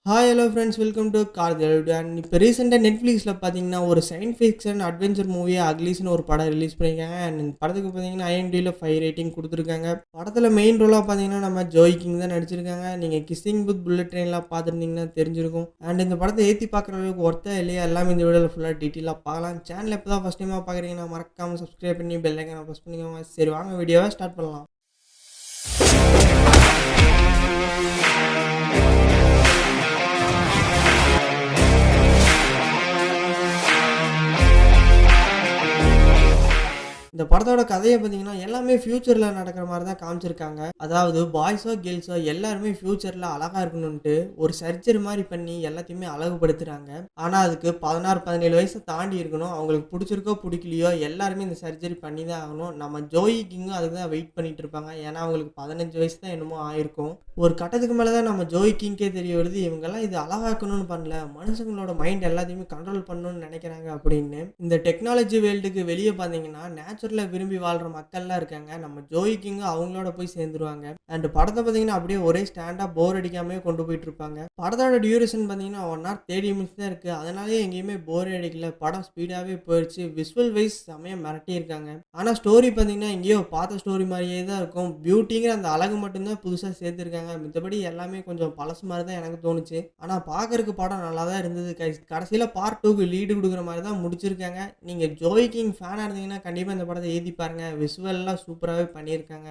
Hi hello friends, welcome to கார்தல். And இப்போ ரீசெண்டாக நெட்ஃப்ளிக்ஸில் பார்த்தீங்கன்னா ஒரு சயின்ஸ் ஃபிக்ஷன் அட்வென்ச்சர் மூவியாக அக்லீஸ்னு ஒரு படம் ரிலீஸ் பண்ணியிருக்காங்க. அண்ட் இந்த படத்துக்கு பார்த்தீங்கன்னா ஐஎம்டியில் 5 ரேட்டிங் கொடுத்துருக்காங்க. படத்தில் மெயின் ரோலாக பார்த்தீங்கன்னா நம்ம ஜோய் கிங் தான் நடிச்சிருக்காங்க. நீங்கள் கிஸ்ஸிங் வித் புல்லட் ட்ரெயின்லாம் பார்த்துருந்தீங்கன்னா தெரிஞ்சிருக்கும். அண்ட் இந்த படத்தை ஏற்றி பார்க்குற அளவுக்கு ஒர்த்தா இல்லையா எல்லாமே இந்த வீடியோவில் ஃபுல்லாக டீட்டெயிலாக பார்க்கலாம். சேனல் எப்போ தான் ஃபஸ்ட் டைமாக பார்க்குறீங்கன்னா மறக்காமல் சப்ஸ்கிரைப் பண்ணி பெல் ஐக்கானை ப்ரெஸ் பண்ணிக்கோங்க. சரி, வாங்க வீடியோவை ஸ்டார்ட் பண்ணலாம். இந்த படத்தோட கதையை பார்த்தீங்கன்னா எல்லாமே ஃபியூச்சரில் நடக்கிற மாதிரி தான் காமிச்சிருக்காங்க. அதாவது பாய்ஸோ கேர்ள்ஸோ எல்லாருமே ஃபியூச்சரில் அழகாக இருக்கணும்ன்ட்டு ஒரு சர்ஜரி மாதிரி பண்ணி எல்லாத்தையுமே அழகுபடுத்துகிறாங்க. ஆனால் அதுக்கு 16-17 வயசை தாண்டி இருக்கணும். அவங்களுக்கு பிடிச்சிருக்கோ பிடிக்கலையோ எல்லாருமே இந்த சர்ஜரி பண்ணி தான் ஆகணும். நம்ம ஜோயி கிங்கும் அதுக்கு தான் வெயிட் பண்ணிட்டு இருப்பாங்க. ஏன்னா அவங்களுக்கு 15 வயசு தான் என்னமோ ஆயிருக்கும். ஒரு கட்டத்துக்கு மேலே தான் நம்ம ஜோயி கிங்கே தெரிய வருது, இவங்கெல்லாம் இது அழகாக்கணும்னு பண்ணல, மனுஷங்களோட மைண்ட் எல்லாத்தையுமே கண்ட்ரோல் பண்ணணும்னு நினைக்கிறாங்க அப்படின்னு. இந்த டெக்னாலஜி வேர்ல்டுக்கு வெளியே பார்த்தீங்கன்னா நேச்சுரலை விரும்பி வாழ்கிற மக்கள்லாம் இருக்காங்க. நம்ம ஜோயி கிங்கு அவங்களோட போய் சேர்ந்துருவாங்க. அண்ட் படத்தை பார்த்தீங்கன்னா அப்படியே ஒரே ஸ்டாண்டாக போர் அடிக்காமே கொண்டு போயிட்டு இருப்பாங்க. படத்தோட டியூரேஷன் பார்த்தீங்கன்னா 1 hour 30 minutes தான் இருக்குது. அதனாலேயே எங்கேயுமே போர் அடிக்கல. படம் ஸ்பீடாகவே போயிடுச்சு. விஷுவல் வைஸ் செமையாக மிரட்டியிருக்காங்க. ஆனால் ஸ்டோரி பார்த்தீங்கன்னா எங்கேயோ பார்த்த ஸ்டோரி மாதிரியே தான் இருக்கும். பியூட்டிங்கிற அந்த அழகு மட்டும்தான் புதுசாக சேர்த்துருக்காங்க. மித்தபடி எல்லாமே கொஞ்சம் பழசு மாதிரி தான் எனக்கு தோணுச்சு. ஆனால் பார்க்கறதுக்கு படம் நல்லா தான் இருந்தது. கடைசியில் பார்ட் 2க்கு லீடு கொடுக்குற மாதிரி தான் முடிச்சிருக்காங்க. நீங்கள் ஜோய் கிங் ஃபேனாக இருந்தீங்கன்னா கண்டிப்பாக இந்த படத்தை ஏற்றி பாருங்க. விஷுவல்லாம் சூப்பராகவே பண்ணியிருக்காங்க.